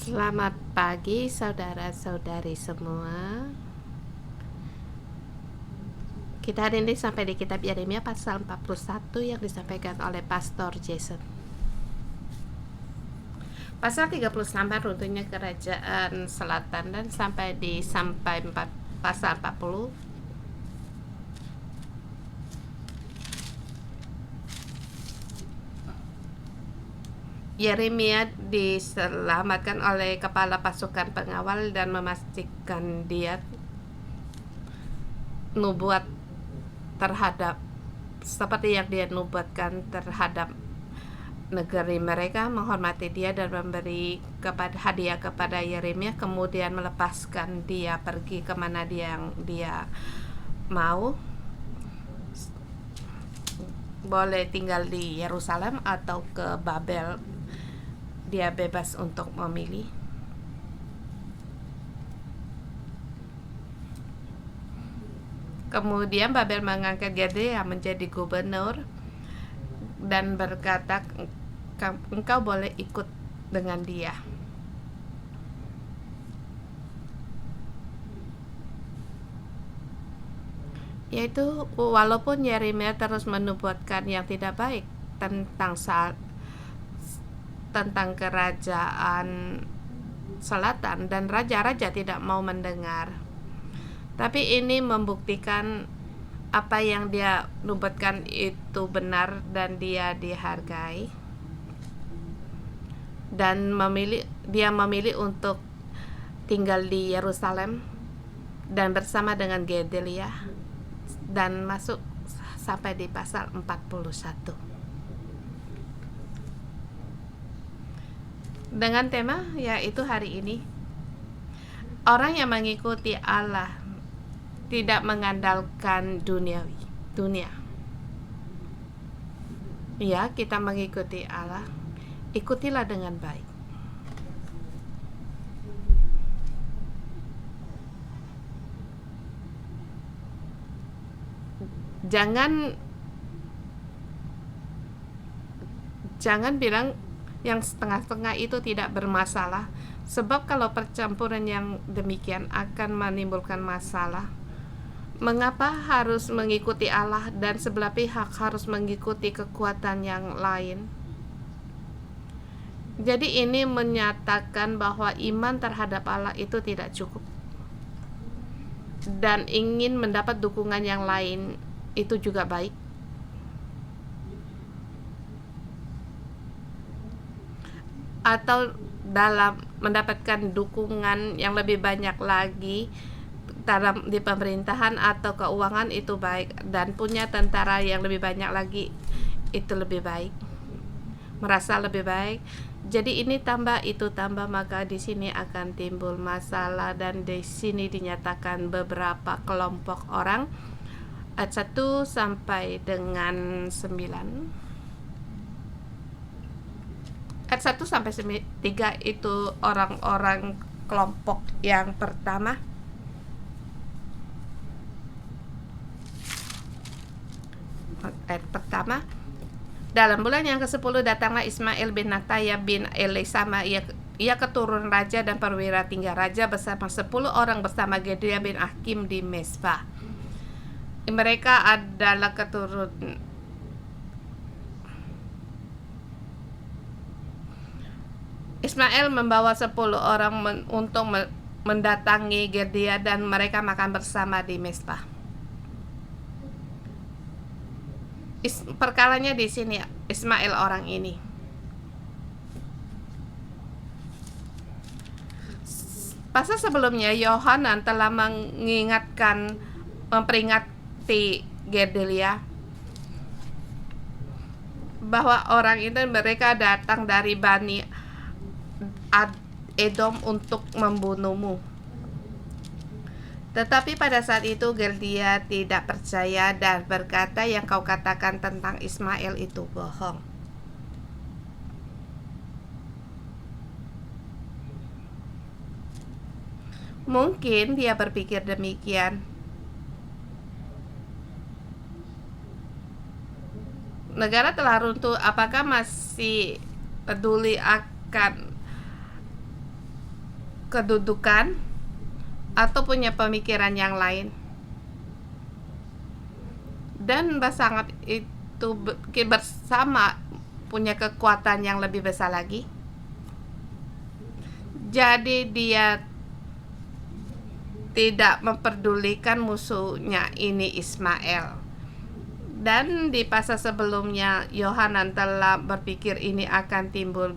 Selamat pagi saudara-saudari semua. Kita hari ini sampai di kitab Yeremia pasal 41 yang disampaikan oleh Pastor Jason. Pasal 38 runtuhnya kerajaan selatan dan sampai pasal 40. Yeremia diselamatkan oleh kepala pasukan pengawal dan memastikan dia nubuat terhadap seperti yang dia nubuatkan terhadap negeri mereka, menghormati dia dan memberi hadiah kepada Yeremia, kemudian melepaskan dia pergi kemana yang dia mau, boleh tinggal di Yerusalem atau ke Babel. Dia bebas untuk memilih. Kemudian Babel mengangkat Gedalia menjadi gubernur dan berkata, engkau boleh ikut dengan dia. Yaitu walaupun Yeremia terus menubuatkan yang tidak baik tentang kerajaan selatan dan raja-raja tidak mau mendengar. Tapi ini membuktikan apa yang dia nubuatkan itu benar dan dia dihargai. Dan dia memilih untuk tinggal di Yerusalem dan bersama dengan Gedalia dan masuk sampai di pasal 41. Dengan tema yaitu hari ini, orang yang mengikuti Allah tidak mengandalkan dunia. Ya, kita mengikuti Allah, ikutilah dengan baik. Jangan bilang yang setengah-setengah itu tidak bermasalah, sebab kalau percampuran yang demikian akan menimbulkan masalah. Mengapa harus mengikuti Allah dan sebelah pihak harus mengikuti kekuatan yang lain? Jadi ini menyatakan bahwa iman terhadap Allah itu tidak cukup, dan ingin mendapat dukungan yang lain itu juga baik. Atau dalam mendapatkan dukungan yang lebih banyak lagi di pemerintahan atau keuangan itu baik, dan punya tentara yang lebih banyak lagi itu lebih baik, merasa lebih baik. Jadi ini tambah itu tambah, maka di sini akan timbul masalah. Dan di sini dinyatakan beberapa kelompok orang, ayat 1 sampai dengan 9. Ayat 1 sampai 3 itu orang-orang kelompok yang pertama. Ayat pertama, dalam bulan yang ke-10 datanglah Ismail bin Nataya bin Elisama, ia keturunan raja dan perwira tinggi raja bersama 10 orang bersama Gedalia bin Hakim di Mesbah. Mereka adalah keturunan Ismail membawa 10 orang untuk mendatangi Gedalia dan mereka makan bersama di Mesbah. Perkalanya di sini Ismail orang ini. Pasal sebelumnya Yohanan telah memperingati Gedalia bahwa orang itu mereka datang dari Bani Edom untuk membunuhmu. Tetapi pada saat itu Gedalia tidak percaya dan berkata, yang kau katakan tentang Ismail itu bohong. Mungkin dia berpikir demikian. Negara telah runtuh, apakah masih peduli akan kedudukan atau punya pemikiran yang lain. Dan pasangan itu bersama punya kekuatan yang lebih besar lagi. Jadi dia tidak memperdulikan musuhnya ini Ismail. Dan di pasal sebelumnya Yohanan telah berpikir ini akan timbul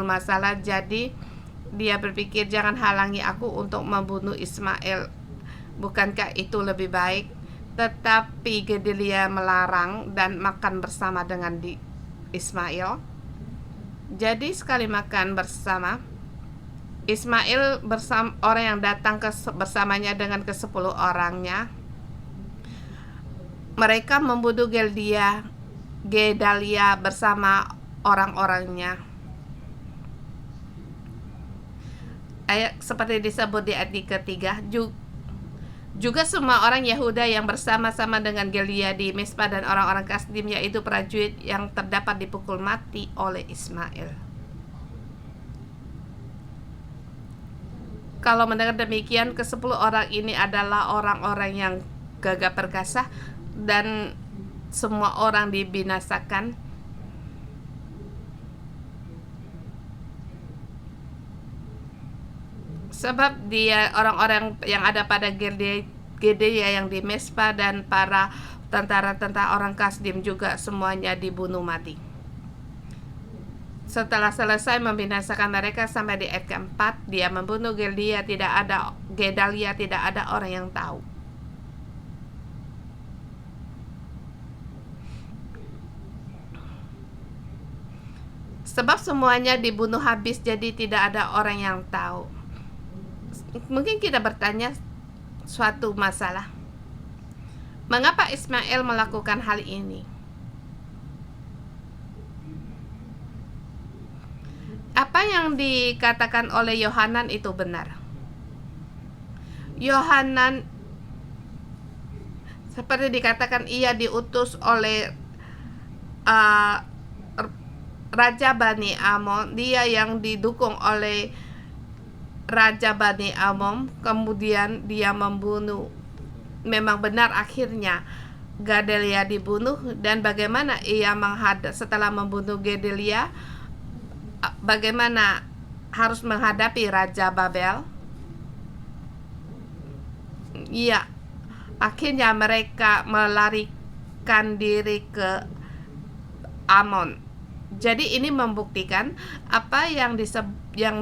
masalah. Jadi dia berpikir, jangan halangi aku untuk membunuh Ismail. Bukankah itu lebih baik? Tetapi Gedalia melarang dan makan bersama dengan Ismail. Jadi sekali makan bersama, Ismail bersama orang yang datang bersamanya dengan ke-10 orangnya, mereka membunuh Gedalia bersama orang-orangnya. Ayat seperti disebut di ayat ketiga, juga semua orang Yehuda yang bersama-sama dengan Gedalia di Mizpah dan orang-orang Kasdim, yaitu prajurit yang terdapat dipukul mati oleh Ismail. Kalau mendengar demikian, ke-10 orang ini adalah orang-orang yang gagah perkasa dan semua orang dibinasakan. Sebab dia orang-orang yang ada pada Gedalia yang di Mizpah dan para tentara-tentara orang Kasdim juga semuanya dibunuh mati. Setelah selesai membinasakan mereka sampai di ayat keempat, dia membunuh Gedalia, tidak ada orang yang tahu. Sebab semuanya dibunuh habis, jadi tidak ada orang yang tahu. Mungkin kita bertanya suatu masalah. Mengapa Ismail melakukan hal ini? Apa yang dikatakan oleh Yohanan itu benar. Yohanan seperti dikatakan ia diutus oleh Raja Bani Amon, dia yang didukung oleh Raja Bani Amon, kemudian dia membunuh. Memang benar akhirnya Gedalia dibunuh, dan bagaimana ia setelah membunuh Gedalia, bagaimana harus menghadapi Raja Babel. Iya, akhirnya mereka melarikan diri ke Amon. Jadi ini membuktikan apa yang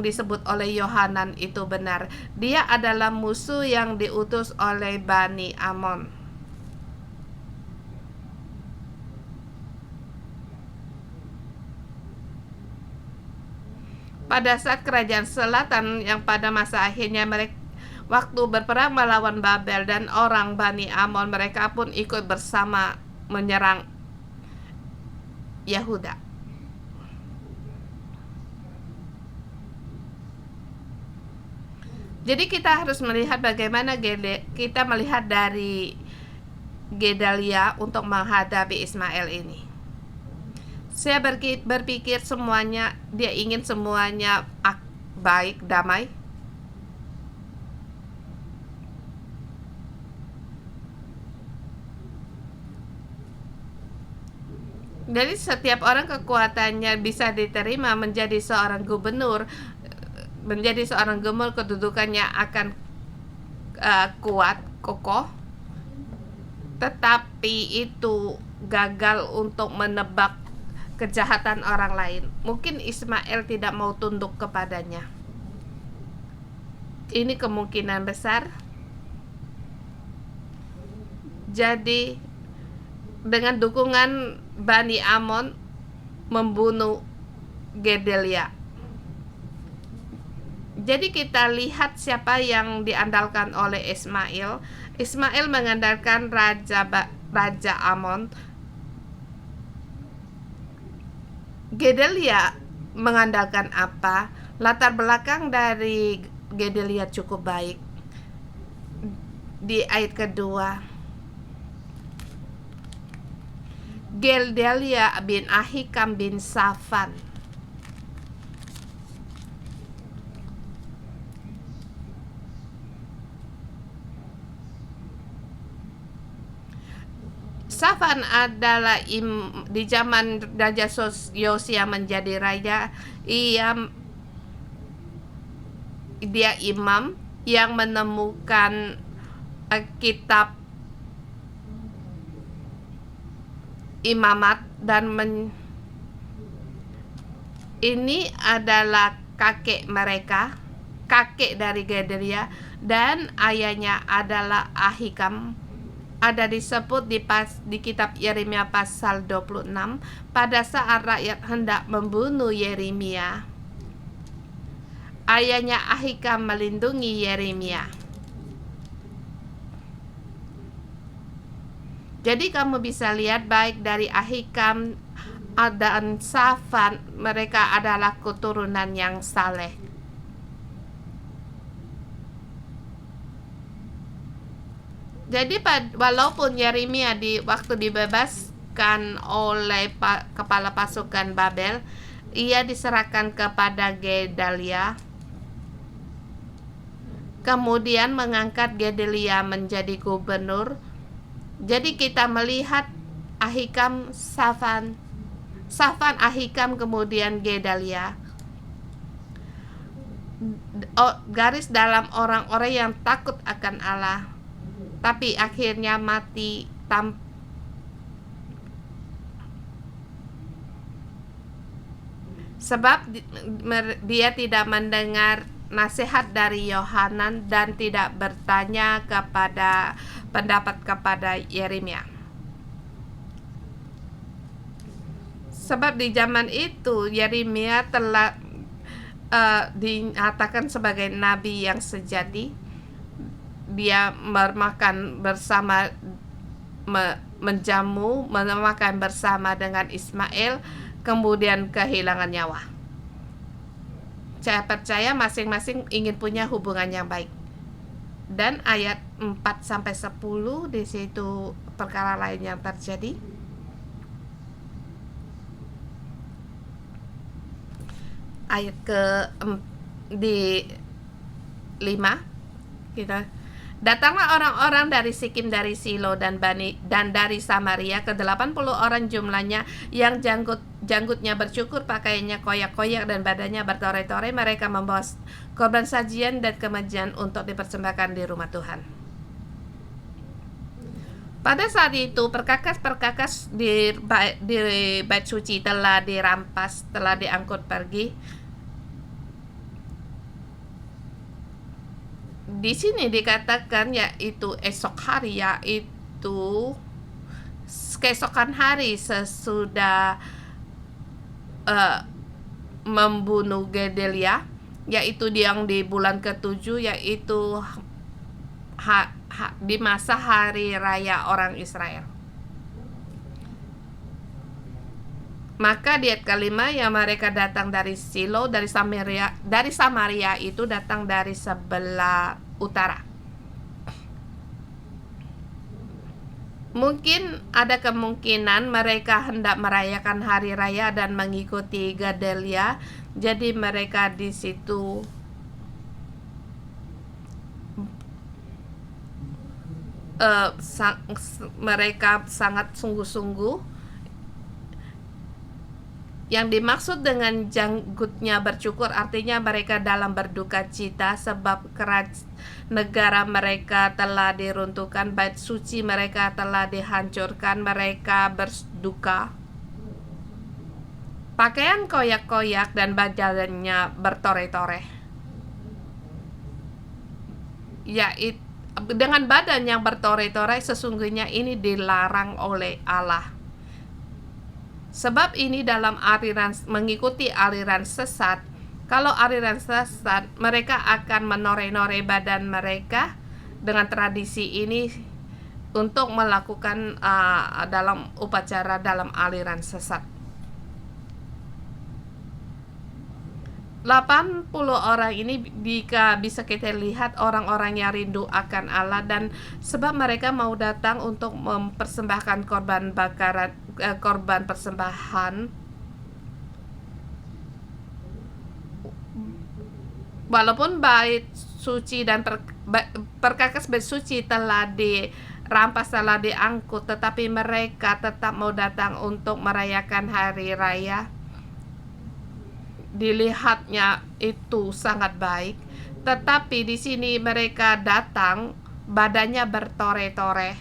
disebut oleh Yohanan itu benar. Dia adalah musuh yang diutus oleh Bani Amon. Pada saat kerajaan selatan yang pada masa akhirnya mereka waktu berperang melawan Babel dan orang Bani Amon, mereka pun ikut bersama menyerang Yehuda. Jadi kita harus melihat bagaimana kita melihat dari Gedalia untuk menghadapi Ismail ini. Saya berpikir semuanya, dia ingin semuanya baik, damai. Jadi setiap orang kekuatannya bisa diterima menjadi seorang gubernur, menjadi seorang gubernur, kedudukannya akan kuat, kokoh. Tetapi itu gagal untuk menebak kejahatan orang lain. Mungkin Ismail tidak mau tunduk kepadanya. Ini kemungkinan besar. Jadi dengan dukungan Bani Amon membunuh Gedalia. Jadi kita lihat siapa yang diandalkan oleh Ismail. Ismail mengandalkan Raja Amon. Gedalia mengandalkan apa? Latar belakang dari Gedalia cukup baik. Di ayat kedua, Gedalia bin Ahikam bin Safan. Safan adalah di zaman Raja Yosia menjadi raja, dia imam yang menemukan kitab imamat dan ini adalah kakek mereka, kakek dari Gedalia, dan ayahnya adalah Ahikam. Ada disebut di kitab Yeremia pasal 26, pada saat rakyat hendak membunuh Yeremia, ayahnya Ahikam melindungi Yeremia. Jadi kamu bisa lihat baik dari Ahikam dan Safan, mereka adalah keturunan yang saleh. Jadi walaupun Yeremia waktu dibebaskan oleh kepala pasukan Babel, ia diserahkan kepada Gedalia, kemudian mengangkat Gedalia menjadi gubernur. Jadi kita melihat Ahikam, Safan, Ahikam, kemudian Gedalia. Garis dalam orang-orang yang takut akan Allah, tapi akhirnya mati sebab dia tidak mendengar nasihat dari Yohanan dan tidak bertanya kepada pendapat kepada Yeremia. Sebab di zaman itu Yeremia telah dinyatakan sebagai nabi yang sejati. Dia makan bersama, menjamu, makan bersama dengan Ismail, kemudian kehilangan nyawa. Saya percaya masing-masing ingin punya hubungan yang baik. Dan ayat 4-10 di situ perkara lain yang terjadi. Ayat di 5 kita, datanglah orang-orang dari Sikim, dari Silo dan dari Samaria, ke-80 orang jumlahnya, yang janggutnya bercukur, pakaiannya koyak-koyak dan badannya bertore-tore. Mereka membawa korban sajian dan kemajian untuk dipersembahkan di rumah Tuhan. Pada saat itu perkakas-perkakas di bait suci telah dirampas, telah diangkut pergi. Di sini dikatakan yaitu esok hari, yaitu keesokan hari sesudah membunuh Gedalia, yaitu yang di bulan ke-7, yaitu di masa hari raya orang Israel. Maka di ayat ke-5, yang mereka datang dari Silo, dari Samaria itu datang dari sebelah utara. Mungkin ada kemungkinan mereka hendak merayakan hari raya dan mengikuti Gedalia. Jadi mereka di situ mereka sangat sungguh-sungguh. Yang dimaksud dengan janggutnya bercukur artinya mereka dalam berduka cita sebab negara mereka telah diruntuhkan, bait suci mereka telah dihancurkan, mereka berduka. Pakaian koyak-koyak dan badannya bertore-tore. Yaitu dengan badan yang bertore-tore, sesungguhnya ini dilarang oleh Allah. Sebab ini dalam mengikuti aliran sesat. Kalau aliran sesat, mereka akan menore-nore badan mereka dengan tradisi ini untuk melakukan dalam upacara dalam aliran sesat. 80 orang ini bisa kita lihat orang-orang yang rindu akan Allah, dan sebab mereka mau datang untuk mempersembahkan korban persembahan. Walaupun bait suci dan perkakas bait suci telah rampas telah diangkut, tetapi mereka tetap mau datang untuk merayakan hari raya. Dilihatnya itu sangat baik, tetapi di sini mereka datang badannya bertore-tore.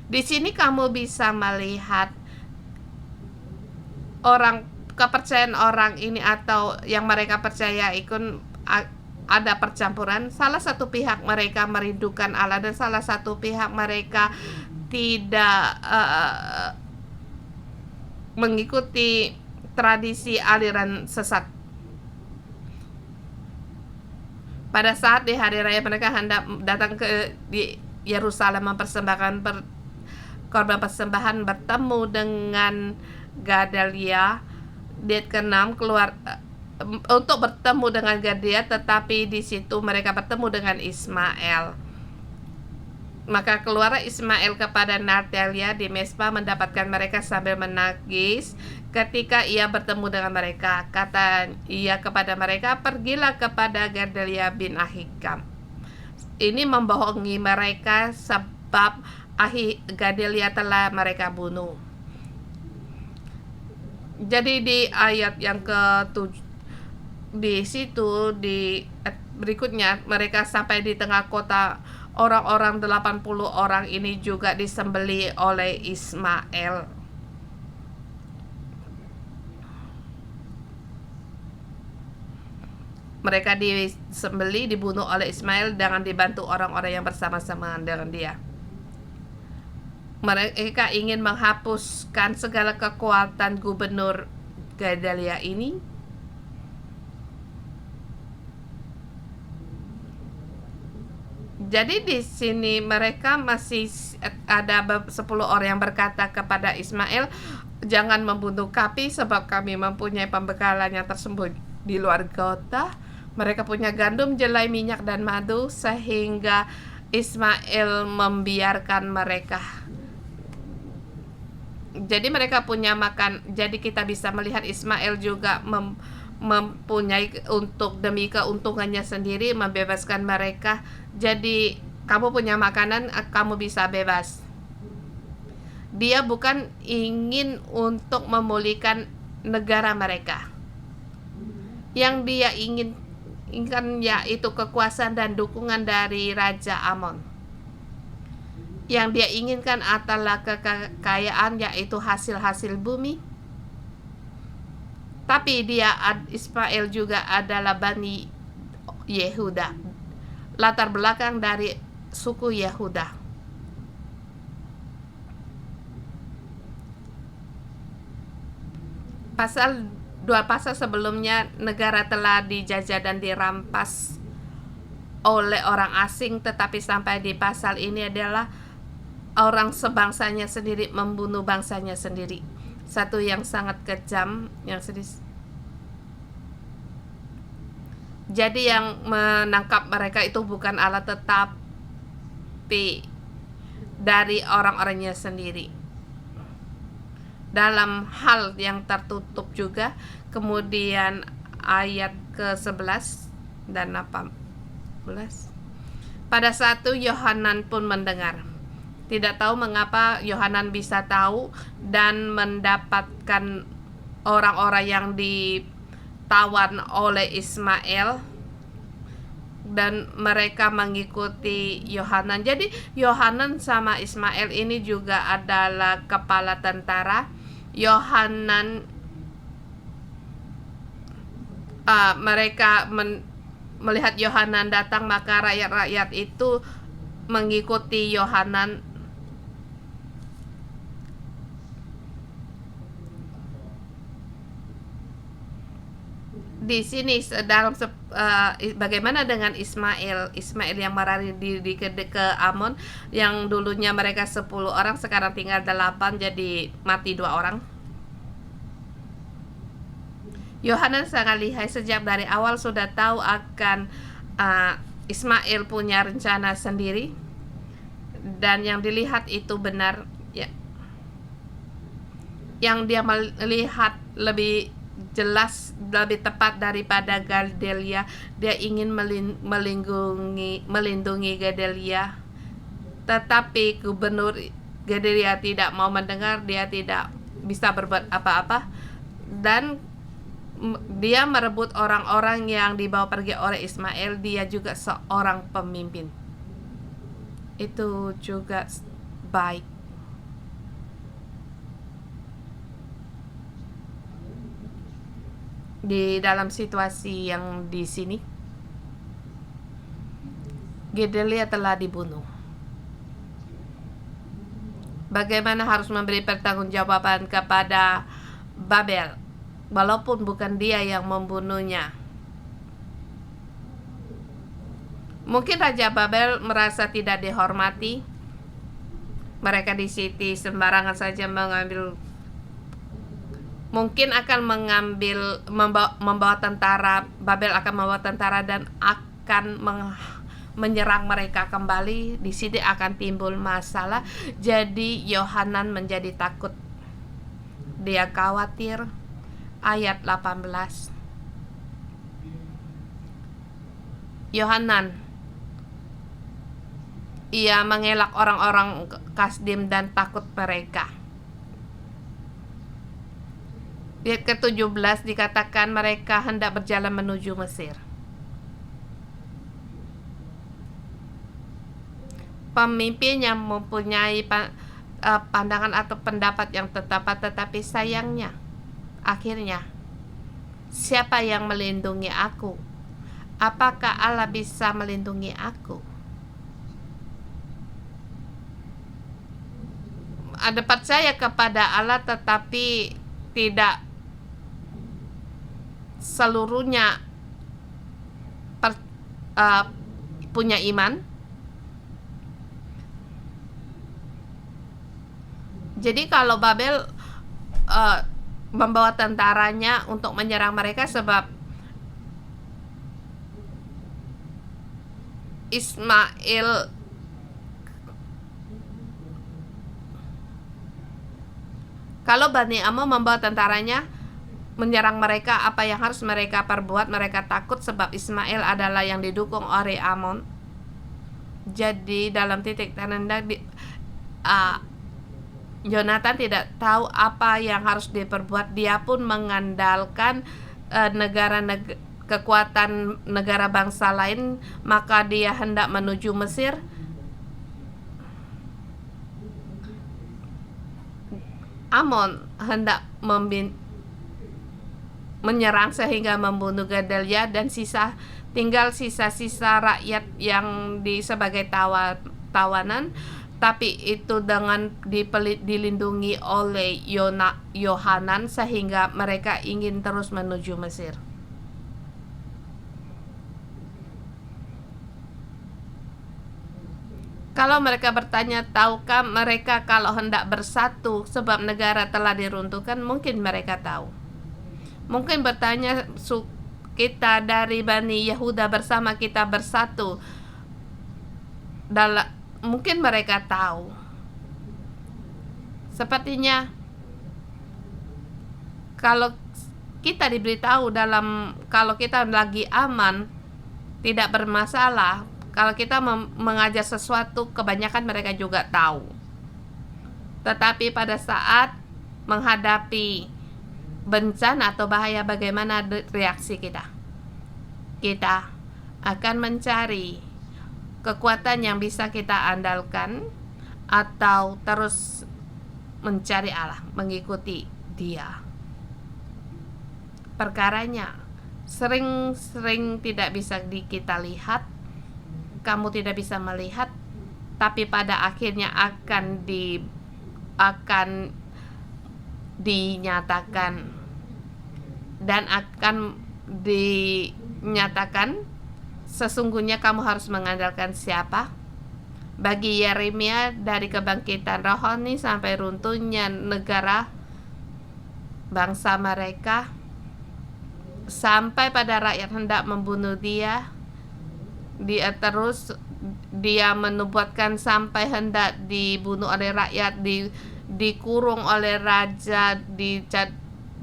Di sini kamu bisa melihat kepercayaan orang ini atau yang mereka percaya ikut ada percampuran. Salah satu pihak mereka merindukan Allah dan salah satu pihak mereka tidak mengikuti tradisi aliran sesat. Pada saat di hari raya mereka hendak datang ke di Yerusalem mempersembahkan korban persembahan, bertemu dengan Gedalia. Ayat ke-6 keluar untuk bertemu dengan Gedalia, tetapi di situ mereka bertemu dengan Ismael. Maka keluar Ismael kepada Natalia di Mesbah mendapatkan mereka sambil menangis. Ketika ia bertemu dengan mereka, kata ia kepada mereka, pergilah kepada Gedalia bin Ahikam. Ini membohongi mereka sebab Gedalia telah mereka bunuh. Jadi di ayat yang ke-7 di situ di berikutnya mereka sampai di tengah kota. Orang-orang 80 orang ini juga disembelih oleh Ismael. Mereka disembelih, dibunuh oleh Ismael dengan dibantu orang-orang yang bersama-sama dengan dia. Mereka ingin menghapuskan segala kekuatan gubernur Gedalia ini. Jadi di sini mereka masih ada 10 orang yang berkata kepada Ismael, jangan membunuh kami sebab kami mempunyai pembekalan yang tersembunyi di luar kota. Mereka punya gandum, jelai, minyak, dan madu, sehingga Ismael membiarkan mereka. Jadi mereka punya makan. Jadi kita bisa melihat Ismael juga mempunyai demi keuntungannya sendiri membebaskan mereka. Jadi kamu punya makanan, kamu bisa bebas. Dia bukan ingin untuk memulihkan negara mereka. Yang dia inginkan yaitu kekuasaan dan dukungan dari Raja Amon. Yang dia inginkan adalah kekayaan, yaitu hasil-hasil bumi. Tapi Ismail juga adalah Bani Yehuda, latar belakang dari suku Yehuda. Dua pasal sebelumnya negara telah dijajah dan dirampas oleh orang asing, tetapi sampai di pasal ini adalah orang sebangsanya sendiri membunuh bangsanya sendiri. Satu yang sangat kejam, yang sedih. Jadi yang menangkap mereka itu bukan Allah, tetapi dari orang-orangnya sendiri. Dalam hal yang tertutup juga. Kemudian ayat ke-11 dan 18. Pada saat itu Yohanan pun mendengar. Tidak tahu mengapa Yohanan bisa tahu dan mendapatkan orang-orang yang ditawan oleh Ismael, dan mereka mengikuti Yohanan. Jadi Yohanan sama Ismael ini juga adalah kepala tentara. Yohanan mereka melihat Yohanan datang, maka rakyat-rakyat itu mengikuti Yohanan. Di sini bagaimana dengan Ismail yang melarikan diri ke Amon, yang dulunya mereka 10 orang sekarang tinggal 8, jadi mati 2 orang. Yohanan sangat lihai, sejak dari awal sudah tahu akan Ismail punya rencana sendiri, dan yang dilihat itu benar ya. Yang dia melihat lebih jelas lebih tepat daripada Gedalia. Dia ingin melindungi Gedalia, tetapi gubernur Gedalia tidak mau mendengar. Dia tidak bisa berbuat apa-apa, dan dia merebut orang-orang yang dibawa pergi oleh Ismail. Dia juga seorang pemimpin. Itu juga baik. Di dalam situasi yang di sini, Gedalia telah dibunuh. Bagaimana harus memberi pertanggungjawaban kepada Babel, walaupun bukan dia yang membunuhnya. Mungkin Raja Babel merasa tidak dihormati. Mereka di sini sembarangan saja mengambil, mungkin akan membawa tentara. Babel akan membawa tentara dan akan menyerang mereka kembali. Di sini akan timbul masalah. Jadi Yohanan menjadi takut. Dia khawatir. Ayat 18. Yohanan, ia mengelak orang-orang Kasdim dan takut mereka. Di ayat ke-17 dikatakan mereka hendak berjalan menuju Mesir. Pemimpin yang mempunyai pandangan atau pendapat yang tepat, tetapi sayangnya akhirnya siapa yang melindungi aku? Apakah Allah bisa melindungi aku? Ada percaya kepada Allah tetapi tidak seluruhnya punya iman. Jadi kalau Babel membawa tentaranya untuk menyerang mereka sebab Ismail kalau Bani Amon membawa tentaranya menyerang mereka, apa yang harus mereka perbuat? Mereka takut sebab Ismail adalah yang didukung oleh Amon. Jadi dalam titik terendah Yonatan tidak tahu apa yang harus diperbuat. Dia pun mengandalkan kekuatan negara bangsa lain, maka dia hendak menuju Mesir. Amon hendak menyerang sehingga membunuh Gedalia dan tinggal sisa-sisa rakyat yang sebagai tawanan. Tapi itu dengan dilindungi oleh Yohanan sehingga mereka ingin terus menuju Mesir. Kalau mereka bertanya, tahukah mereka kalau hendak bersatu sebab negara telah diruntuhkan? Mungkin mereka tahu. Mungkin bertanya, kita dari Bani Yehuda bersama kita bersatu. Mungkin mereka tahu. Sepertinya kalau kita diberitahu kalau kita lagi aman, tidak bermasalah. Kalau kita mengajar sesuatu, kebanyakan mereka juga tahu. Tetapi pada saat menghadapi bencana atau bahaya, bagaimana reaksi kita? Kita akan mencari kekuatan yang bisa kita andalkan atau terus mencari Allah, mengikuti Dia. Perkaranya sering tidak bisa kita lihat, kamu tidak bisa melihat, tapi pada akhirnya akan dinyatakan dan akan dinyatakan. Sesungguhnya kamu harus mengandalkan siapa? Bagi Yeremia, dari kebangkitan rohani sampai runtuhnya negara bangsa mereka, sampai pada rakyat hendak membunuh dia menubuatkan sampai hendak dibunuh oleh rakyat, dikurung oleh raja,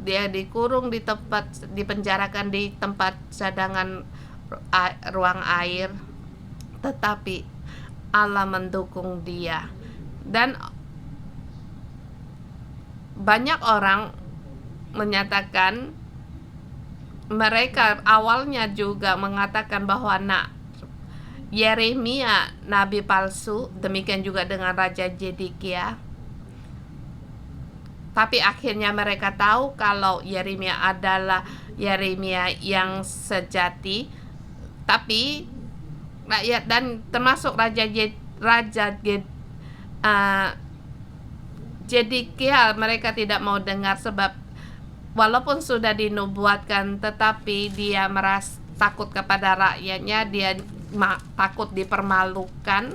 dia dikurung di tempat, dipenjarakan di tempat cadangan ruang air, tetapi Allah mendukung dia. Dan banyak orang menyatakan, mereka awalnya juga mengatakan bahwa Yeremia nabi palsu, demikian juga dengan Raja Zedekia. Tapi akhirnya mereka tahu kalau Yeremia adalah Yeremia yang sejati. Tapi rakyat dan termasuk Zedekia, mereka tidak mau dengar, sebab walaupun sudah dinubuatkan, tetapi dia merasa takut kepada rakyatnya, dia takut dipermalukan,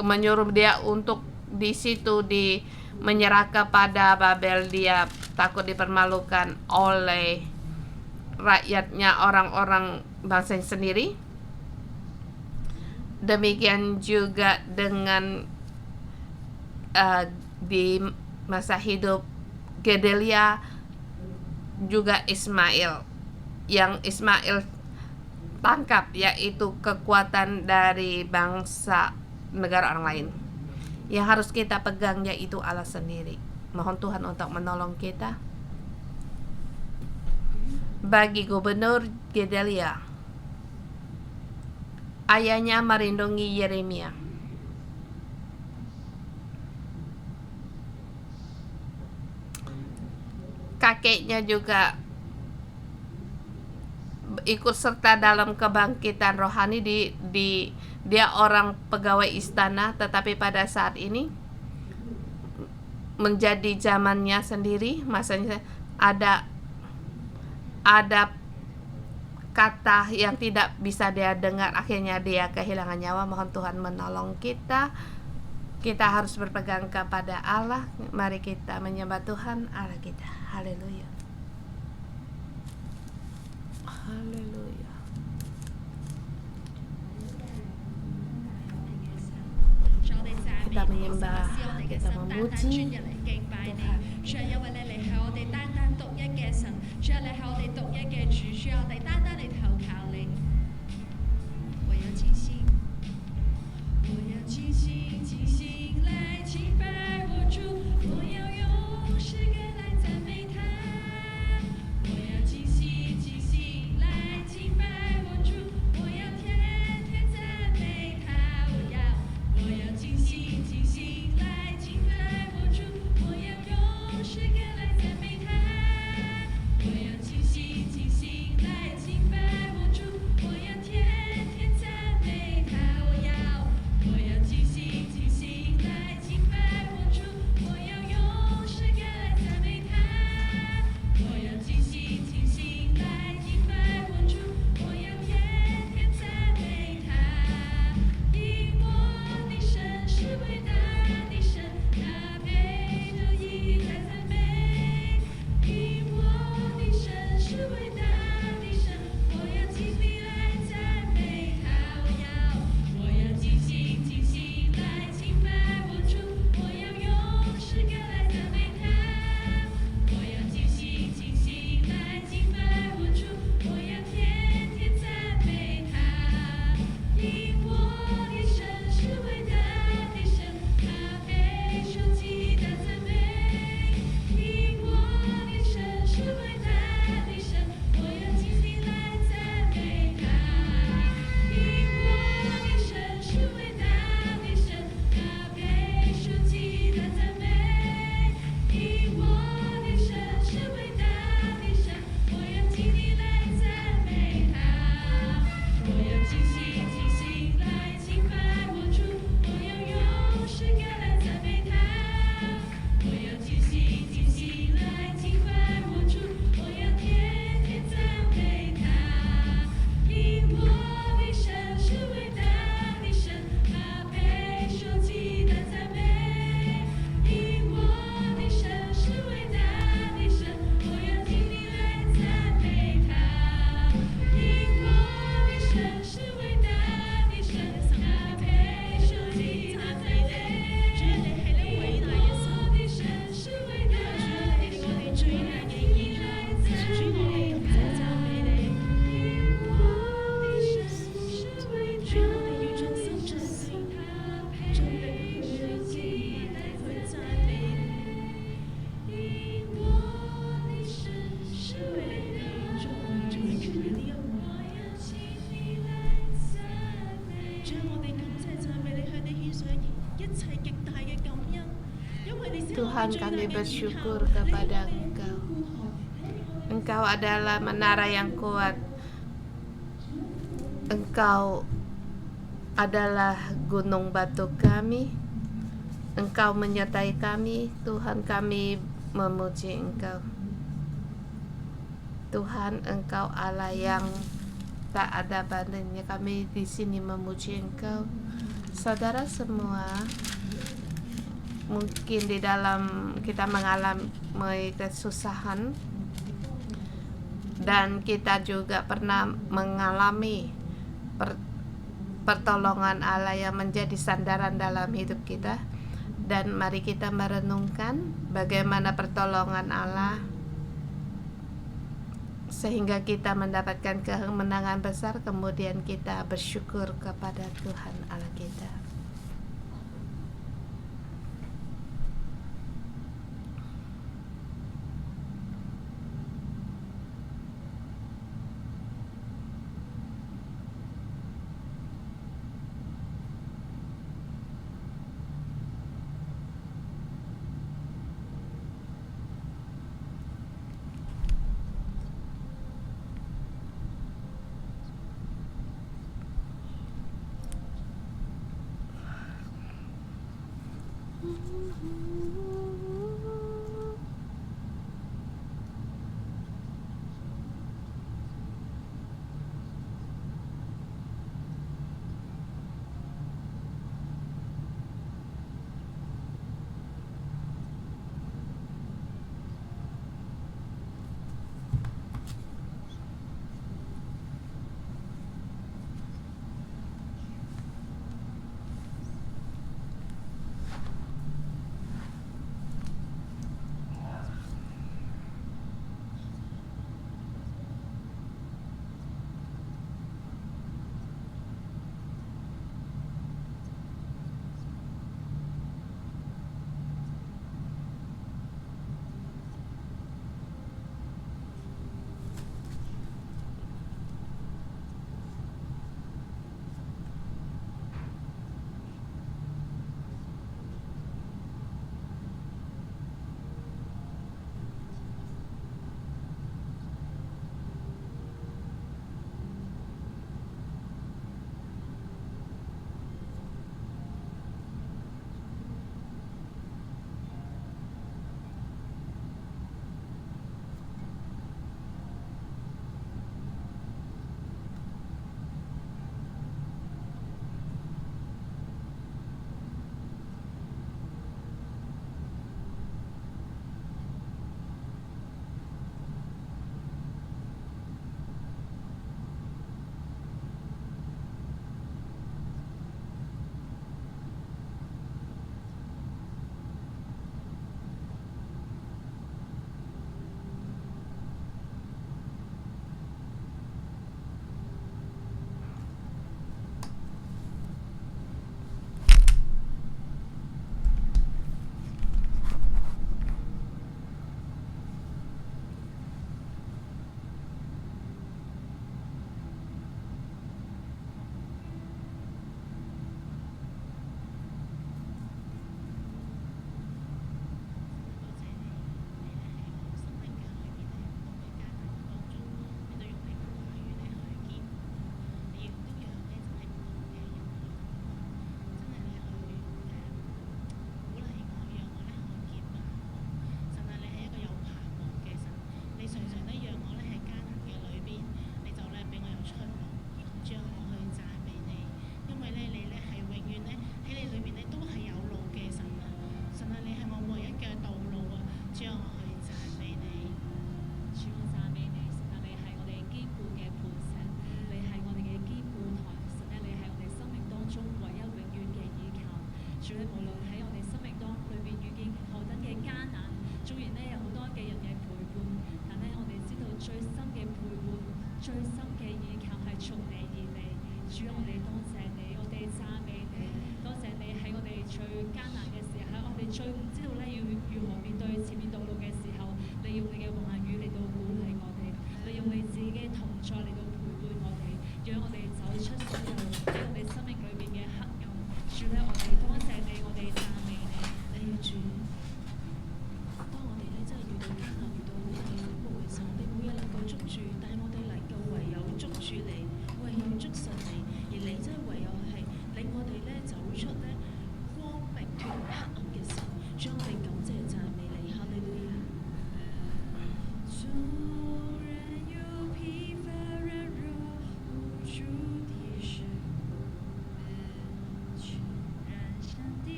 menyuruh dia untuk di situ menyerah kepada Babel. Dia takut dipermalukan oleh rakyatnya, orang-orang bangsanya sendiri. Demikian juga dengan di masa hidup Gedalia, juga Ismail, yang Ismail tangkap, yaitu kekuatan dari bangsa negara orang lain. Yang harus kita pegang yaitu Allah sendiri. Mohon Tuhan untuk menolong kita. Bagi Gubernur Gedalia, ayahnya melindungi Yeremia. Kakeknya juga ikut serta dalam kebangkitan rohani. Dia orang pegawai istana, tetapi pada saat ini menjadi zamannya sendiri, masanya ada kata yang tidak bisa dia dengar, akhirnya dia kehilangan nyawa. Mohon Tuhan menolong kita. Kita harus berpegang kepada Allah. Mari kita menyembah Tuhan Allah kita. Haleluya. Haleluya. Kita menyembah, kita memuji Tuhan. Tuhan, kami bersyukur kepada Engkau. Engkau adalah menara yang kuat. Engkau adalah gunung batu kami. Engkau menyertai kami. Tuhan, kami memuji Engkau. Tuhan, Engkau Allah yang tak ada bandingnya. Kami di sini memuji Engkau. Saudara semua, mungkin di dalam kita mengalami kesusahan, dan kita juga pernah mengalami pertolongan Allah yang menjadi sandaran dalam hidup kita. Dan mari kita merenungkan bagaimana pertolongan Allah sehingga kita mendapatkan kemenangan besar. Kemudian kita bersyukur kepada Tuhan Allah kita.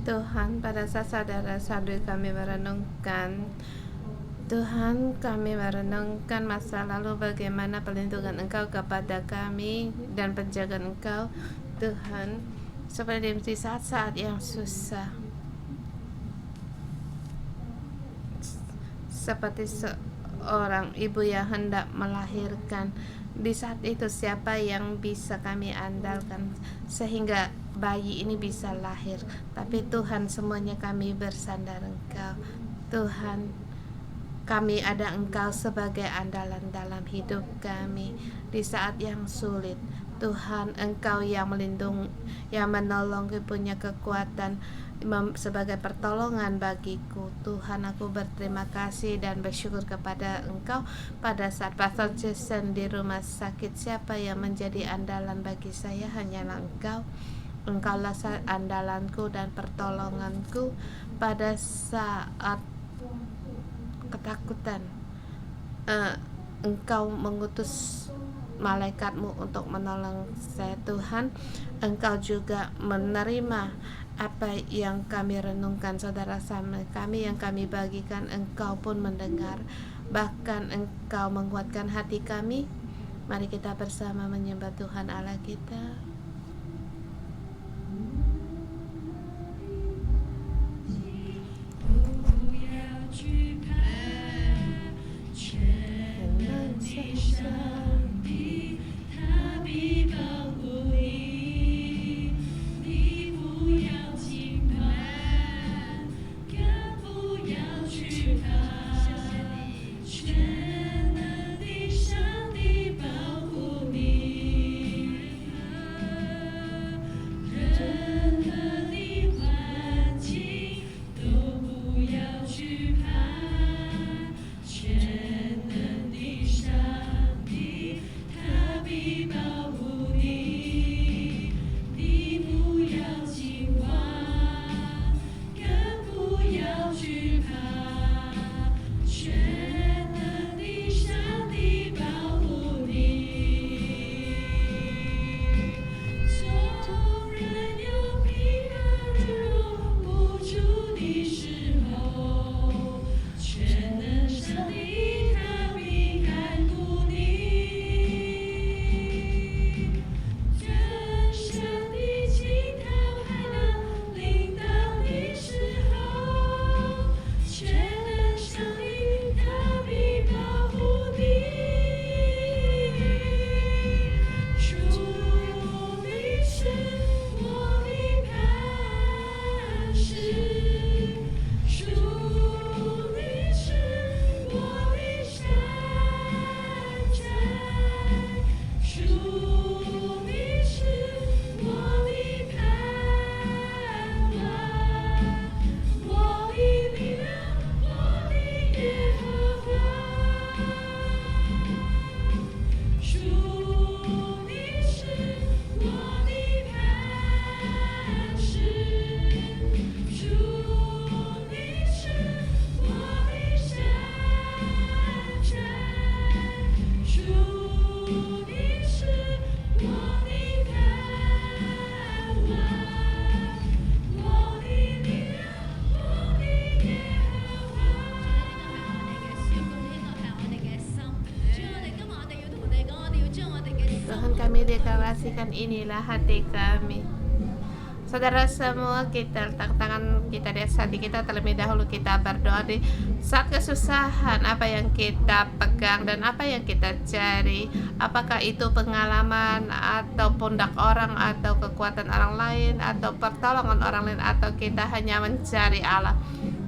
Tuhan, pada saat saudara-saudari kami merenungkan, Tuhan, kami merenungkan masa lalu bagaimana perlindungan Engkau kepada kami dan penjagaan Engkau, Tuhan, seperti di saat-saat yang susah, seperti seorang ibu yang hendak melahirkan. Di saat itu siapa yang bisa kami andalkan sehingga bayi ini bisa lahir? Tapi Tuhan, semuanya kami bersandar Engkau. Tuhan, kami ada Engkau sebagai andalan dalam hidup kami di saat yang sulit. Tuhan, Engkau yang melindungi, yang menolong, punya kekuatan sebagai pertolongan bagiku. Tuhan, aku berterima kasih dan bersyukur kepada Engkau pada saat Pastor Jason di rumah sakit. Siapa yang menjadi andalan bagi saya? Hanyalah Engkau. Engkaulah andalanku dan pertolonganku pada saat ketakutan. Engkau mengutus malaikatmu untuk menolong saya, Tuhan. Engkau juga menerima apa yang kami renungkan, saudara sama kami yang kami bagikan. Engkau pun mendengar, bahkan Engkau menguatkan hati kami. Mari kita bersama menyembah Tuhan Allah kita. Tuhan, kami deklarasikan inilah hati kami. Saudara semua, kita letak tangan kita di atas hati kita terlebih dahulu. Kita berdoa di saat kesusahan, apa yang kita pegang dan apa yang kita cari, apakah itu pengalaman atau pundak orang atau kekuatan orang lain atau pertolongan orang lain, atau kita hanya mencari Allah.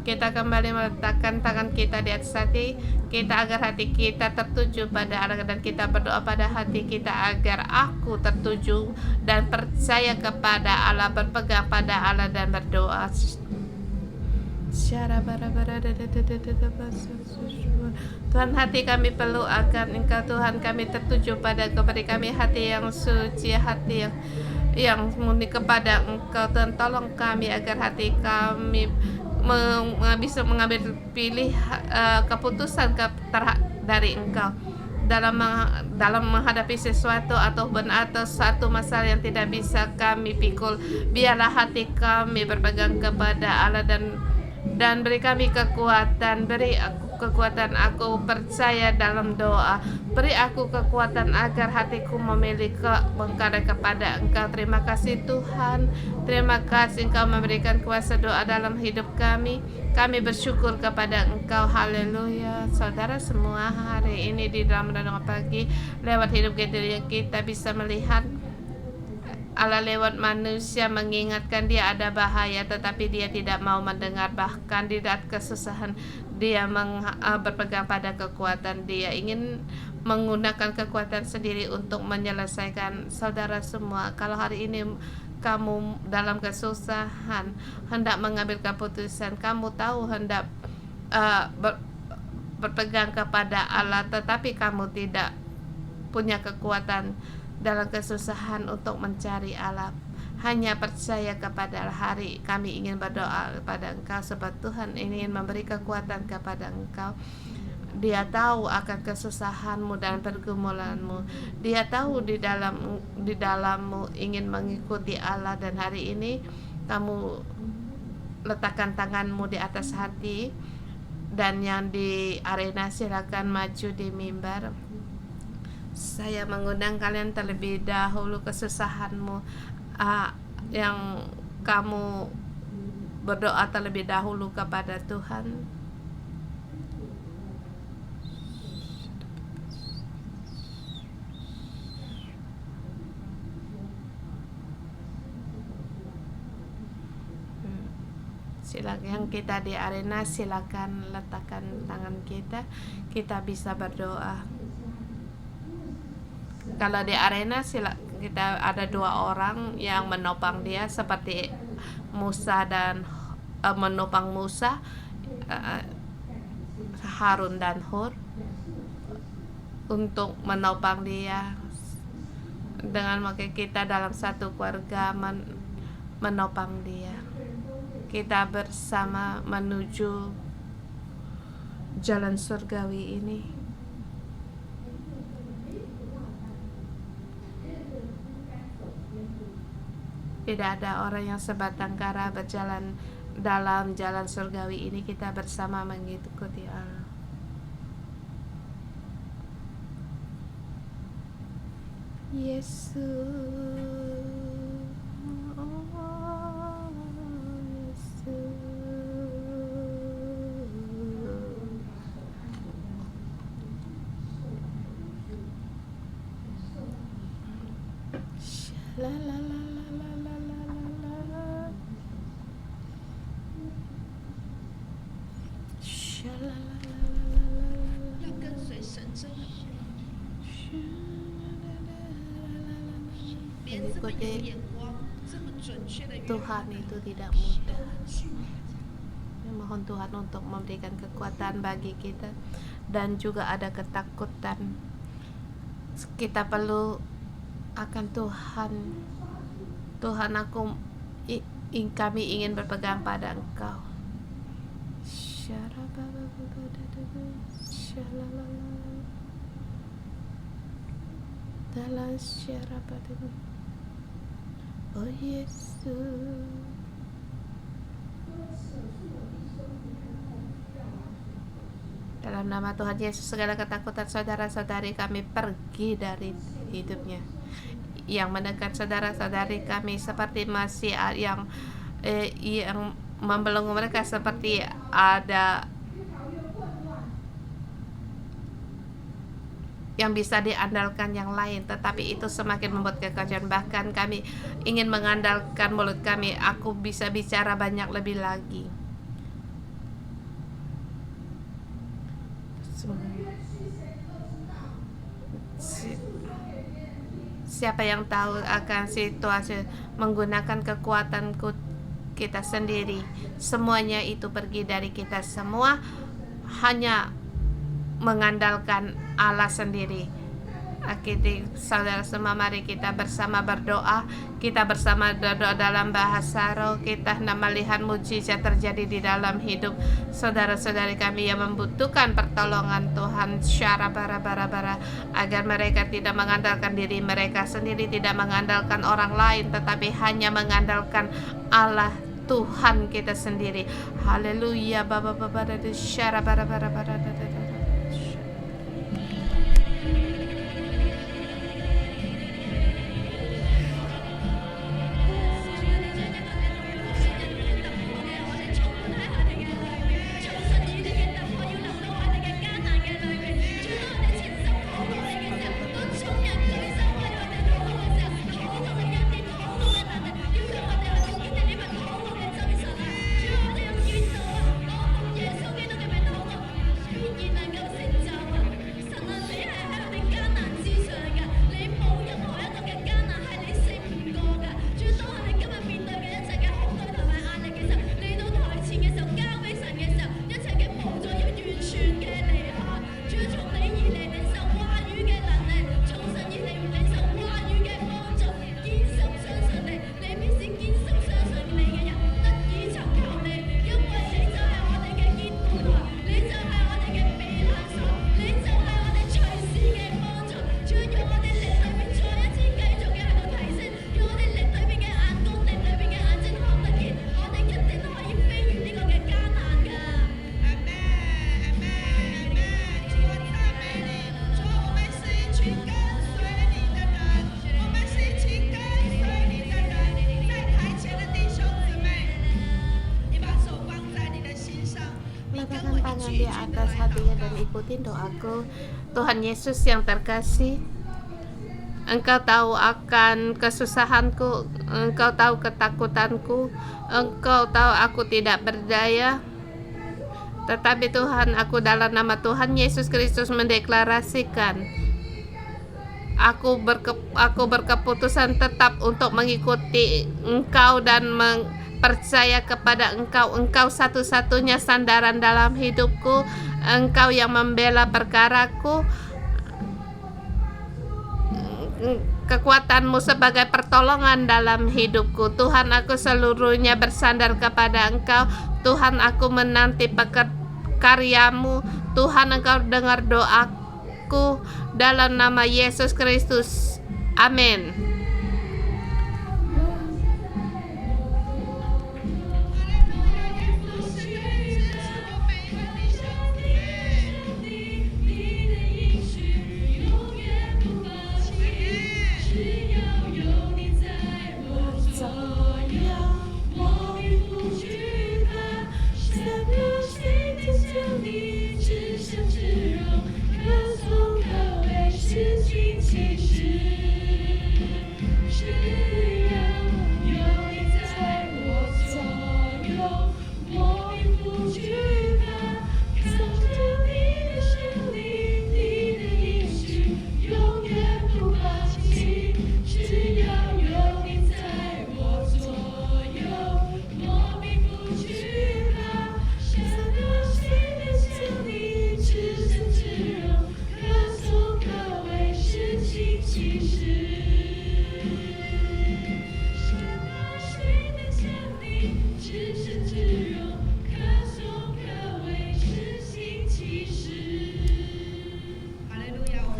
Kita kembali meletakkan tangan kita di atas hati kita agar hati kita tertuju pada Allah, dan kita berdoa pada hati kita agar aku tertuju dan percaya kepada Allah, berpegang pada Allah dan berdoa. Tuhan, hati kami perlu akan Engkau. Tuhan, kami tertuju pada Engkau. Beri kami hati yang suci, hati yang murni kepada Engkau. Tuhan, tolong kami agar hati kami bisa mengambil pilih keputusan dari Engkau. dalam menghadapi sesuatu atau satu masalah yang tidak bisa kami pikul. Biarlah hati kami berpegang kepada Allah dan beri kami kekuatan, beri aku kekuatan. Aku percaya dalam doa, beri aku kekuatan agar hatiku memiliki mengkadang kepada Engkau. Terima kasih Tuhan, terima kasih Engkau memberikan kuasa doa dalam hidup kami. Kami bersyukur kepada Engkau. Haleluya. Saudara semua, hari ini di dalam renungan pagi, lewat hidup kita bisa melihat Allah lewat manusia mengingatkan dia ada bahaya, tetapi dia tidak mau mendengar. Bahkan di saat kesusahan dia berpegang pada kekuatan. Dia ingin menggunakan kekuatan sendiri untuk menyelesaikan. Saudara semua, kalau hari ini kamu dalam kesusahan, hendak mengambil keputusan, kamu tahu hendak berpegang kepada Allah, tetapi kamu tidak punya kekuatan dalam kesusahan untuk mencari Allah, hanya percaya kepada hari kami ingin berdoa kepada Engkau, sebab Tuhan ingin memberi kekuatan kepada Engkau. Dia tahu akan kesusahanmu dan pergumulanmu. Dia tahu di dalammu ingin mengikuti Allah. Dan hari ini kamu letakkan tanganmu di atas hati, dan yang di arena silakan maju di mimbar. Saya mengundang kalian terlebih dahulu kesusahanmu, yang kamu berdoa terlebih dahulu kepada Tuhan. Silakan yang kita di arena, silakan letakkan tangan kita bisa berdoa. Kalau di arena kita ada 2 orang yang menopang dia, seperti Musa dan menopang Musa, Harun dan Hur, untuk menopang dia. Dengan maka kita dalam satu keluarga menopang dia. Kita bersama menuju jalan surgawi ini. Tidak ada orang yang sebatang kara berjalan dalam jalan surgawi ini. Kita bersama mengikuti Allah. Yesus. La la la la la la la la la. Sha la la la la la la la. 要跟随神真的，连这么有眼光、这么准确的约 Tuhan itu tidak mudah. Mohon Tuhan untuk memberikan kekuatan bagi kita, dan juga ada ketakutan. Kita perlu akan Tuhan. Tuhan, kami ingin berpegang pada Engkau. Oh Yesus. Dalam nama Tuhan Yesus, segala ketakutan saudara-saudari kami pergi dari hidupnya. Yang mendekat saudara-saudari kami seperti masih yang membelenggu mereka, seperti ada yang bisa diandalkan yang lain, tetapi itu semakin membuat kekacauan. Bahkan kami ingin mengandalkan mulut kami. Aku bisa bicara banyak lebih lagi. Siapa yang tahu akan situasi menggunakan kekuatan kita sendiri. Semuanya itu pergi dari kita semua, hanya mengandalkan Allah sendiri. Akhirnya saudara semua, mari kita bersama berdoa. Kita bersama berdoa dalam bahasa roh. Kita hendak melihat mujizat terjadi di dalam hidup saudara-saudari kami yang membutuhkan pertolongan Tuhan. Syara bara, agar mereka tidak mengandalkan diri mereka sendiri, tidak mengandalkan orang lain, tetapi hanya mengandalkan Allah Tuhan kita sendiri. Haleluya. Syara bara. Di atas hatinya dan ikutin doaku. Tuhan Yesus yang terkasih, Engkau tahu akan kesusahanku, Engkau tahu ketakutanku, Engkau tahu aku tidak berdaya. Tetapi Tuhan, aku dalam nama Tuhan Yesus Kristus mendeklarasikan, aku berkeputusan tetap untuk mengikuti Engkau dan percaya kepada Engkau. Engkau satu-satunya sandaran dalam hidupku. Engkau yang membela perkaraku. Kekuatanmu sebagai pertolongan dalam hidupku. Tuhan, aku seluruhnya bersandar kepada Engkau. Tuhan, aku menanti karyamu. Tuhan, Engkau dengar doaku dalam nama Yesus Kristus. Amin.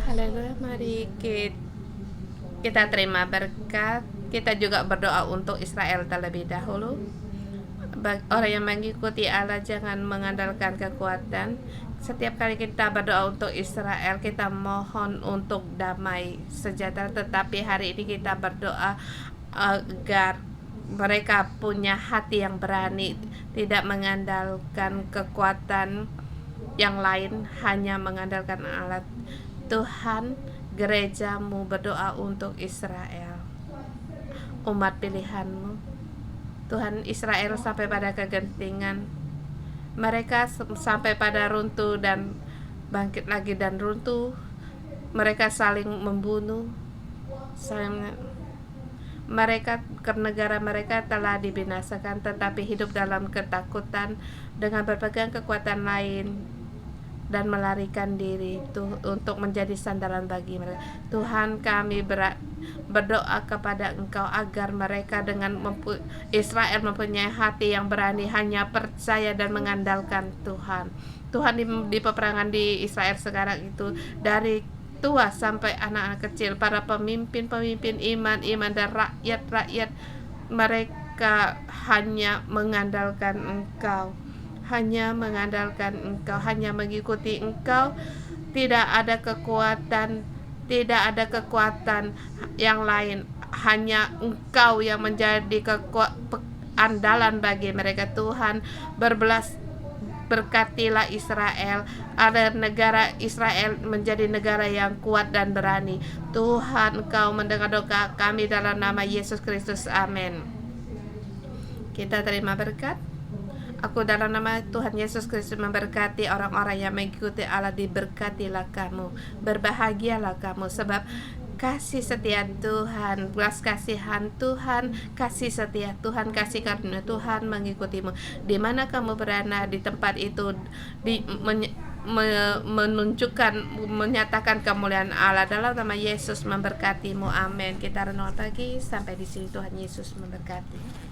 Haleluya, mari kita terima berkat. Kita juga berdoa untuk Israel terlebih dahulu. Orang yang mengikuti Allah jangan mengandalkan kekuatan. Setiap kali kita berdoa untuk Israel, kita mohon untuk damai sejahtera. Tetapi hari ini kita berdoa agar mereka punya hati yang berani, tidak mengandalkan kekuatan yang lain, hanya mengandalkan Allah. Tuhan, gerejamu berdoa untuk Israel, umat pilihanmu. Tuhan, Israel sampai pada kegentingan. Mereka sampai pada runtuh dan bangkit lagi dan runtuh. Mereka saling membunuh. Mereka ke negara mereka telah dibinasakan, tetapi hidup dalam ketakutan dengan berpegang kekuatan lain. dan melarikan diri untuk menjadi sandaran bagi mereka. Tuhan, kami berdoa kepada Engkau agar mereka Israel mempunyai hati yang berani hanya percaya dan mengandalkan Tuhan. Tuhan, di peperangan di Israel sekarang itu, dari tua sampai anak-anak kecil, para pemimpin iman dan rakyat mereka hanya mengandalkan Engkau, hanya mengikuti Engkau. Tidak ada kekuatan yang lain, hanya Engkau yang menjadi andalan bagi mereka. Tuhan, berkatilah Israel, agar negara Israel menjadi negara yang kuat dan berani. Tuhan, Engkau mendengar doa kami dalam nama Yesus Kristus, amin. Kita terima berkat. Aku dalam nama Tuhan Yesus Kristus memberkati orang-orang yang mengikuti Allah. Diberkatilah kamu, berbahagialah kamu, sebab kasih setia Tuhan, belas kasihan Tuhan, kasih setia Tuhan, kasih karunia Tuhan mengikutimu. Di mana kamu berada di tempat itu, menyatakan kemuliaan Allah. Dalam nama Yesus memberkatimu, amin. Kita renung pagi sampai di sini. Tuhan Yesus memberkati.